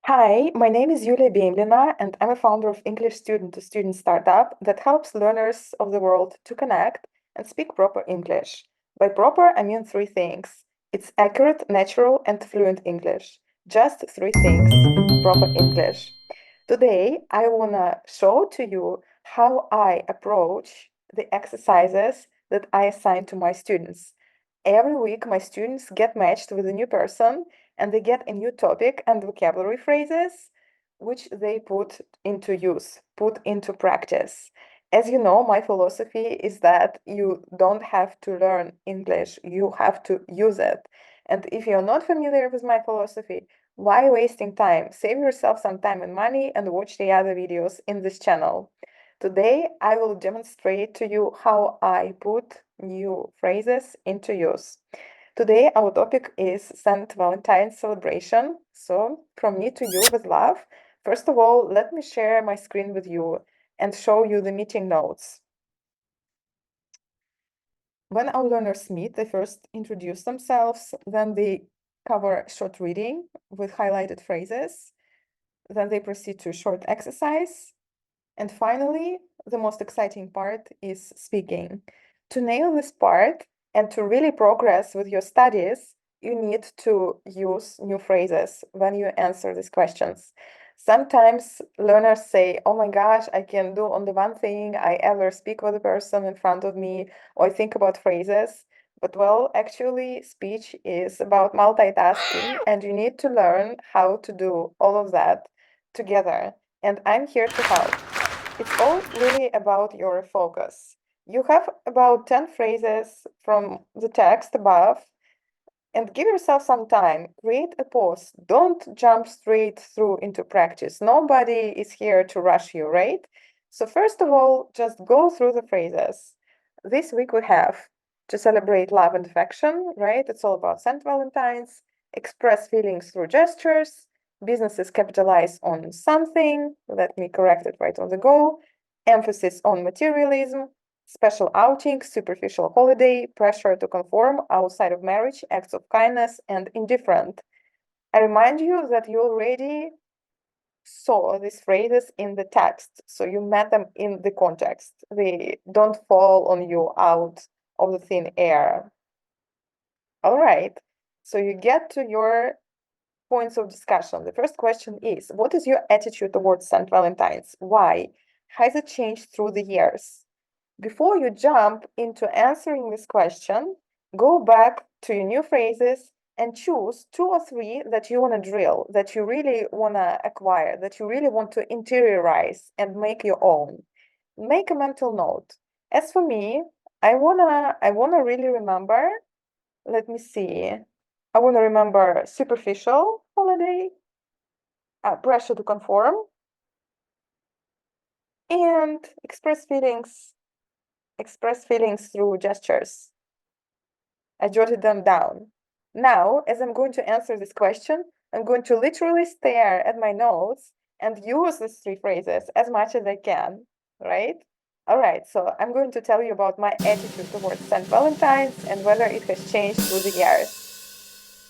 Hi, my name is Yulia Biemlina, and I'm a founder of English Student to Student startup that helps learners of the world to connect and speak proper English. By proper, I mean three things. It's accurate, natural, and fluent English. Just three things, proper English. Today, I want to show to you how I approach the exercises that I assign to my students. Every week, my students get matched with a new person and they get a new topic and vocabulary phrases which they put into use, put into practice. As you know, my philosophy is that you don't have to learn English, you have to use it. And if you're not familiar with my philosophy, why wasting time? Save yourself some time and money and watch the other videos in this channel. Today, I will demonstrate to you how I put new phrases into use. Today, our topic is St. Valentine's celebration. So, from me to you with love. First of all, let me share my screen with you and show you the meeting notes. When our learners meet, they first introduce themselves, then they cover a short reading with highlighted phrases, then they proceed to a short exercise, and finally, the most exciting part is speaking. To nail this part and to really progress with your studies, you need to use new phrases when you answer these questions. Sometimes learners say, oh my gosh, I can do only one thing. I ever speak with a person in front of me, or I think about phrases. But well, actually, speech is about multitasking, and you need to learn how to do all of that together. And I'm here to help. It's all really about your focus. You have about 10 phrases from the text above and give yourself some time. Create a pause. Don't jump straight through into practice. Nobody is here to rush you, right? So, first of all, just go through the phrases. This week we have to celebrate love and affection, right? It's all about St. Valentine's, express feelings through gestures, businesses capitalize on something. Let me correct it right on the go. Emphasis on materialism, special outings, superficial holiday, pressure to conform outside of marriage, acts of kindness, and indifferent. I remind you that you already saw these phrases in the text, so you met them in the context. They don't fall on you out of the thin air. All right, so you get to your points of discussion. The first question is, what is your attitude towards St. Valentine's? Why? Has it changed through the years? Before you jump into answering this question, go back to your new phrases and choose two or three that you want to drill, that you really want to acquire, that you really want to interiorize and make your own. Make a mental note. As for me, I wanna really remember, let me see. I want to remember superficial holiday, pressure to conform, and express feelings through gestures. I jotted them down. Now, as I'm going to answer this question, I'm going to literally stare at my notes and use these three phrases as much as I can, right? All right, so I'm going to tell you about my attitude towards St. Valentine's and whether it has changed through the years.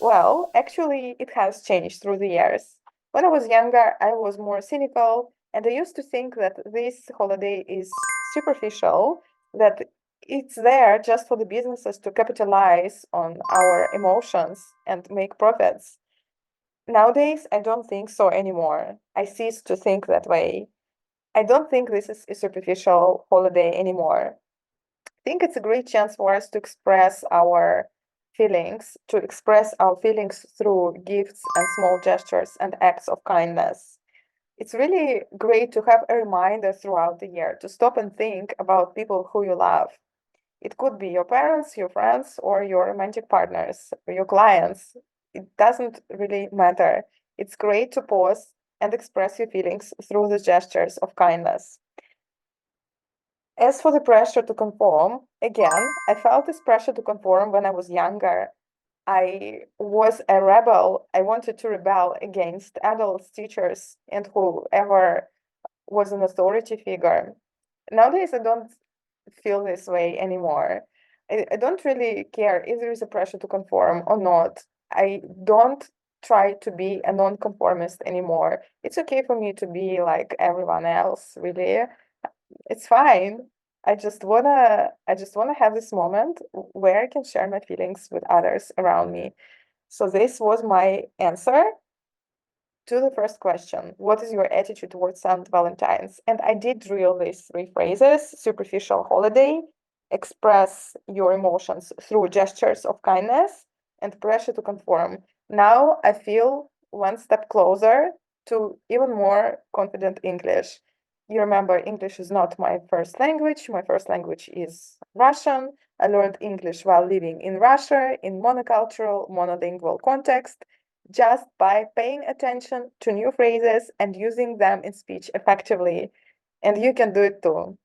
Well, actually, it has changed through the years. When I was younger, I was more cynical, and I used to think that this holiday is superficial, that it's there just for the businesses to capitalize on our emotions and make profits. Nowadays, I don't think so anymore. I cease to think that way. I don't think this is a superficial holiday anymore. I think it's a great chance for us to express our feelings through gifts and small gestures and acts of kindness. It's really great to have a reminder throughout the year to stop and think about people who you love. It could be your parents, your friends, or your romantic partners, or your clients. It doesn't really matter. It's great to pause and express your feelings through the gestures of kindness. As for the pressure to conform, again, I felt this pressure to conform when I was younger. I was a rebel. I wanted to rebel against adults, teachers, and whoever was an authority figure. Nowadays, I don't feel this way anymore. I don't really care if there is a pressure to conform or not. I don't try to be a non-conformist anymore. It's okay for me to be like everyone else, really. It's fine. I just wanna have this moment where I can share my feelings with others around me. So this was my answer to the first question. What is your attitude towards St. Valentine's? And I did drill these 3 phrases: superficial holiday, express your emotions through gestures of kindness, and pressure to conform. Now I feel one step closer to even more confident English. You remember, English is not my first language. My first language is Russian. I learned English while living in Russia in monocultural, monolingual context, just by paying attention to new phrases and using them in speech effectively. And you can do it too.